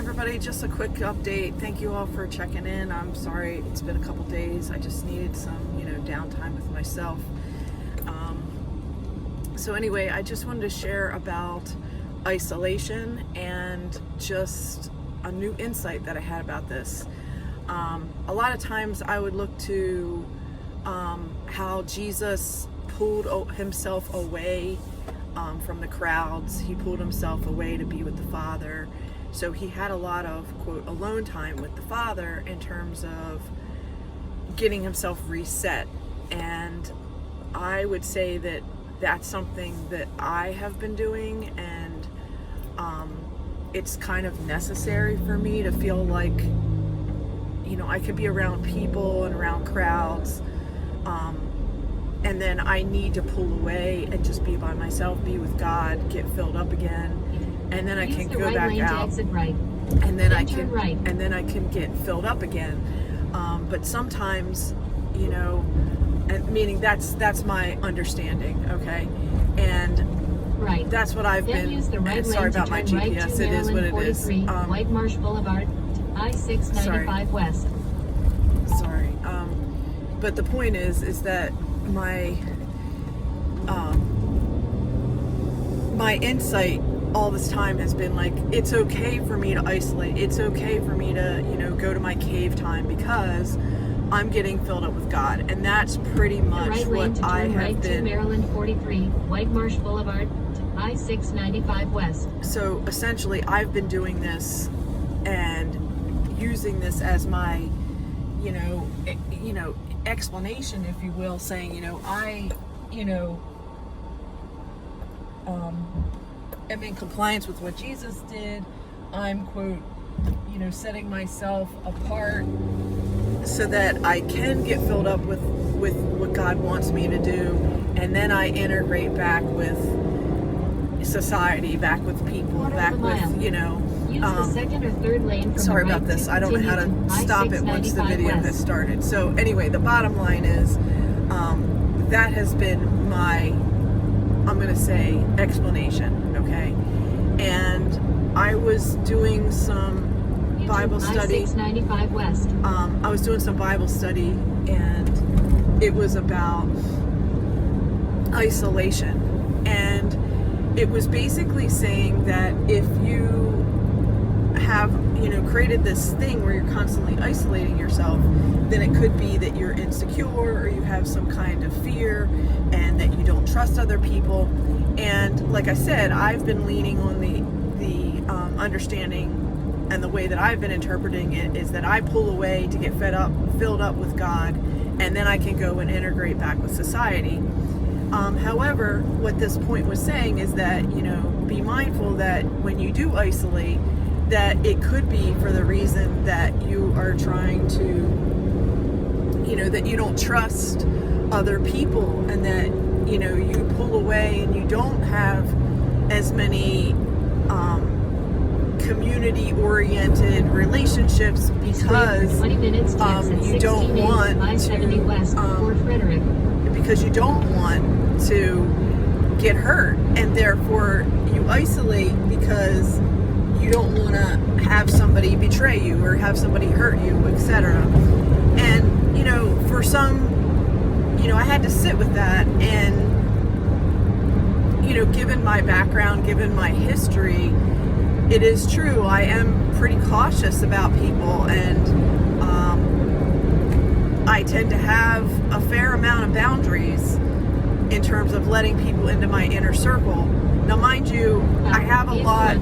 everybody, just a quick update. Thank you all for checking in. I'm sorry it's been a couple days. I just needed some, downtime with myself. So anyway, I just wanted to share about isolation and just a new insight that I had about this. A lot of times I would look to how Jesus pulled himself away from the crowds. He pulled himself away to be with the Father. So he had a lot of, quote, alone time with the Father in terms of getting himself reset. And I would say that that's something that I have been doing, and it's kind of necessary for me to feel like, I could be around people and around crowds, and then I need to pull away and just be by myself, be with God, get filled up again. And then I can go back out, and then I can get filled up again. But sometimes, and meaning that's my understanding, okay? And that's what I've been. And sorry about my GPS. It is what it is. White Marsh Boulevard, I-695 West. Sorry. But the point is that my my insight all this time has been like, it's okay for me to isolate. It's okay for me to, go to my cave time because I'm getting filled up with God. And that's pretty much what I have been. Maryland 43, White Marsh Boulevard, I-695 West. So essentially I've been doing this and using this as my, explanation, if you will, saying, am in compliance with what Jesus did. I'm, quote, setting myself apart so that I can get filled up with what God wants me to do, and then I integrate back with society, back with people, back with, Use the second or third lane from sorry the right about this. to I don't know how to stop it once the video has started. So anyway, the bottom line is that has been my, I'm going to say, explanation, okay? And I was doing some Bible study. I-695 West. I was doing some Bible study, and it was about isolation. And it was basically saying that if you have, created this thing where you're constantly isolating yourself, then it could be that you're insecure or you have some kind of fear and that you don't trust other people. And like I said, I've been leaning on the understanding, and the way that I've been interpreting it is that I pull away to get filled up with God, and then I can go and integrate back with society. However, what this point was saying is that, be mindful that when you do isolate, that it could be for the reason that you are trying to, that you don't trust other people, and that, you pull away and you don't have as many community-oriented relationships because you don't want to, because you don't want to get hurt, and therefore you isolate because you don't want to have somebody betray you or have somebody hurt you, etc. And for some, I had to sit with that, and given my background, given my history, it is true, I am pretty cautious about people, and I tend to have a fair amount of boundaries in terms of letting people into my inner circle. Now, mind you, I have a lot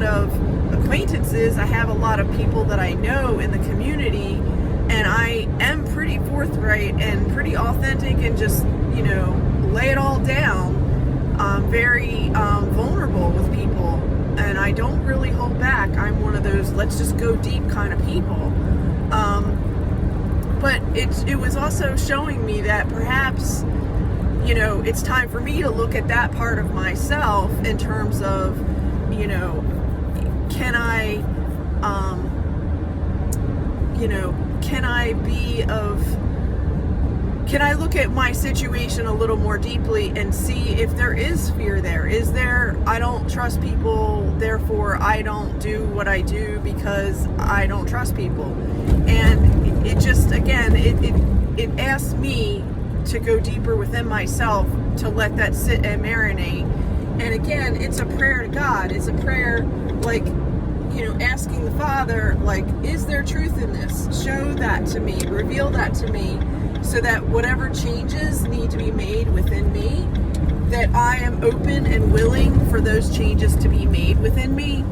of acquaintances, I have a lot of people that I know in the community, and I am pretty forthright and pretty authentic and just, lay it all down. I'm very vulnerable with people, and I don't really hold back. I'm one of those let's just go deep kind of people. But it was also showing me that perhaps, it's time for me to look at that part of myself in terms of, can I, can I be of, can I look at my situation a little more deeply and see if there is fear there? Is there, I don't trust people, therefore I don't do what I do because I don't trust people? And it just, again, it asks me to go deeper within myself, to let that sit and marinate. And again, it's a prayer to God. It's a prayer, like, asking the Father, like, is there truth in this? Show that to me, reveal that to me, so that whatever changes need to be made within me, that I am open and willing for those changes to be made within me,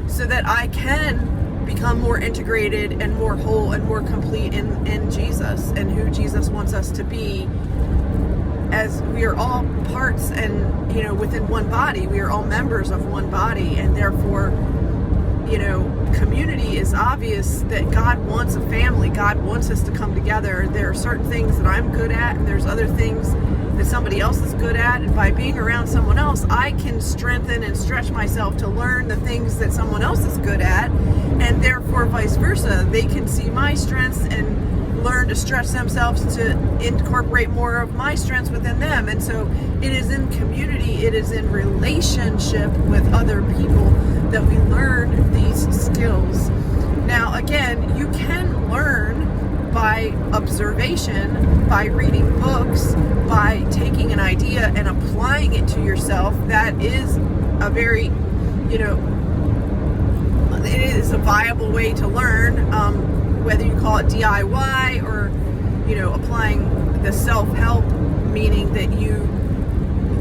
so that I can become more integrated and more whole and more complete in Jesus and who Jesus wants us to be, as we are all parts and, within one body. We are all members of one body, and therefore, community is obvious that God wants a family. God wants us to come together. There are certain things that I'm good at, and there's other things that somebody else is good at. And by being around someone else, I can strengthen and stretch myself to learn the things that someone else is good at. And therefore, vice versa. They can see my strengths and learn to stretch themselves to incorporate more of my strengths within them. And so it is in community, it is in relationship with other people that we learn these skills. Now, again, you can learn by observation, by reading books, by taking an idea and applying it to yourself. That is a very, it is a viable way to learn, whether you call it DIY or, applying the self-help, meaning that you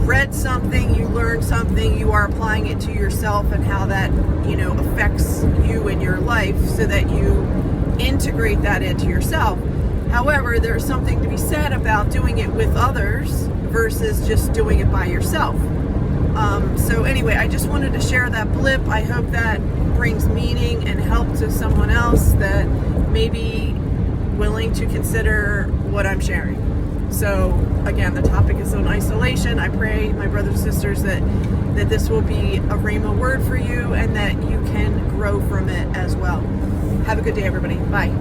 read something, you learned something, you are applying it to yourself, and how that, affects you in your life, so that you integrate that into yourself. However, there's something to be said about doing it with others versus just doing it by yourself. So anyway, I just wanted to share that blip. I hope that brings meaning and help to someone else that may be willing to consider what I'm sharing. So again, the topic is on isolation. I pray, my brothers and sisters, that this will be a rhema word for you, and that you can grow from it as well. Have a good day, everybody. Bye.